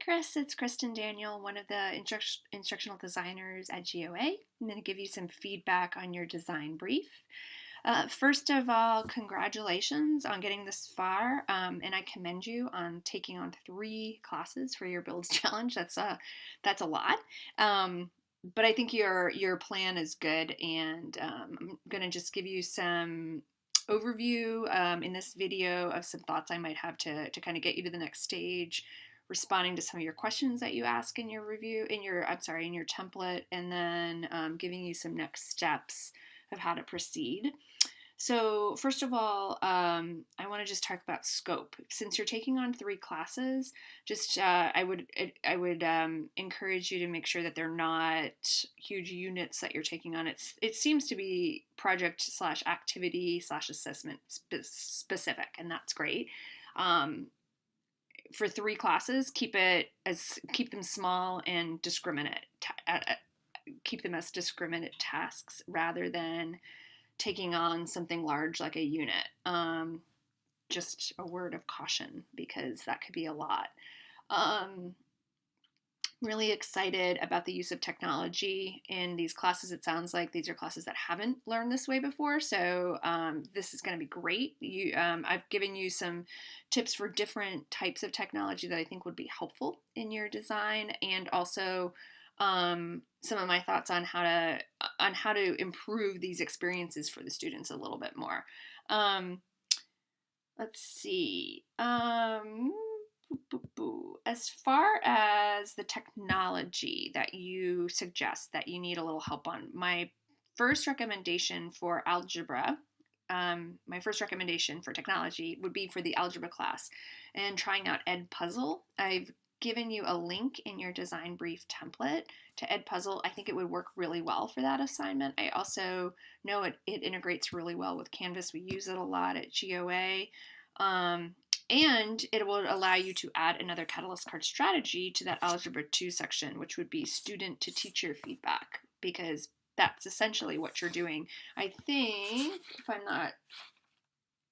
Chris, it's Kristen Daniel, one of the instructional designers at GOA. I'm going to give you some feedback on your design brief. First of all, congratulations on getting this far, and I commend you on taking on 3 classes for your Builds Challenge. That's a lot, but I think your plan is good, and I'm going to just give you some overview in this video of some thoughts I might have to kind of get you to the next stage, responding to some of your questions that you ask in your review, in your template, and then giving you some next steps of how to proceed. So first of all, I want to just talk about scope. Since you're taking on 3 classes, just I would encourage you to make sure that they're not huge units that you're taking on. It seems to be project slash activity slash assessment specific, and that's great. For 3 classes, keep them small and discriminate. Keep them as discriminate tasks rather than taking on something large like a unit. Just a word of caution because that could be a lot. Really excited about the use of technology in these classes. It sounds like these are classes that haven't learned this way before, so this is going to be great. I've given you some tips for different types of technology that I think would be helpful in your design, and also some of my thoughts on how to improve these experiences for the students a little bit more. Let's see. As far as the technology that you suggest that you need a little help on, my first recommendation for algebra, my first recommendation for technology would be for the algebra class and trying out Edpuzzle. I've given you a link in your design brief template to Edpuzzle. I think it would work really well for that assignment. I also know it integrates really well with Canvas. We use it a lot at GOA. And it will allow you to add another Catalyst card strategy to that Algebra 2 section, which would be student to teacher feedback, because that's essentially what you're doing. I think, if I'm not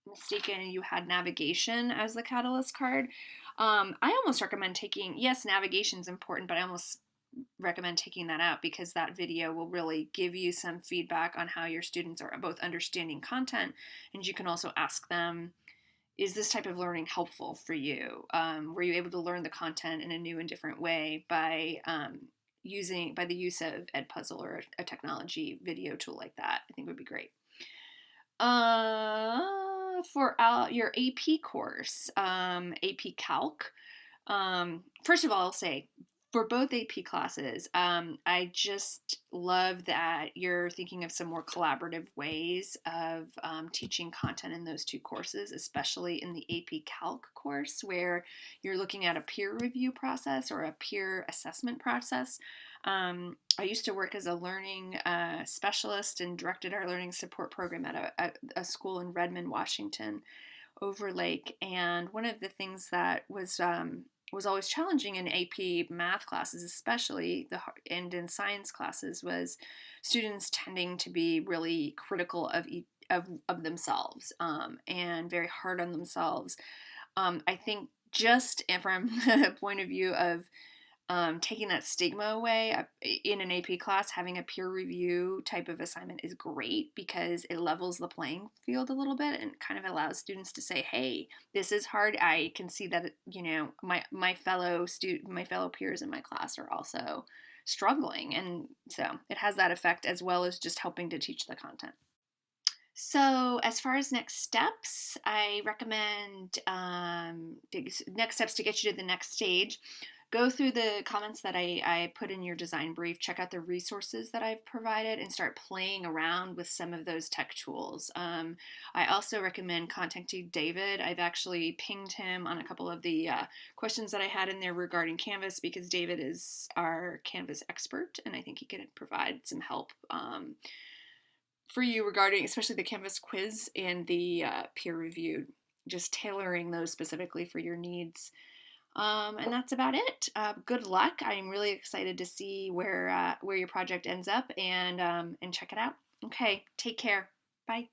mistaken, you had navigation as the Catalyst card. I almost recommend taking, yes, navigation's important, but I almost recommend taking that out because that video will really give you some feedback on how your students are both understanding content, and you can also ask them, is this type of learning helpful for you? Were you able to learn the content in a new and different way by the use of Edpuzzle or a technology video tool like that? I think would be great. For your AP course, AP Calc, first of all, I'll say for both AP classes, I just love that you're thinking of some more collaborative ways of teaching content in those 2 courses, especially in the AP Calc course where you're looking at a peer review process or a peer assessment process. I used to work as a learning specialist and directed our learning support program at a school in Redmond, Washington, Overlake, and one of the things that was always challenging in AP math classes, especially and in science classes, was students tending to be really critical of themselves and very hard on themselves. I think just from the point of view of taking that stigma away in an AP class, having a peer review type of assignment is great because it levels the playing field a little bit and kind of allows students to say, hey, this is hard. I can see that, my fellow peers in my class are also struggling. And so it has that effect as well as just helping to teach the content. So as far as next steps, I recommend next steps to get you to the next stage. Go through the comments that I put in your design brief, check out the resources that I've provided, and start playing around with some of those tech tools. I also recommend contacting David. I've actually pinged him on a couple of the questions that I had in there regarding Canvas because David is our Canvas expert, and I think he can provide some help for you regarding especially the Canvas quiz and the peer reviewed, just tailoring those specifically for your needs. And that's about it. Good luck. I'm really excited to see where your project ends up and check it out. Okay, take care. Bye.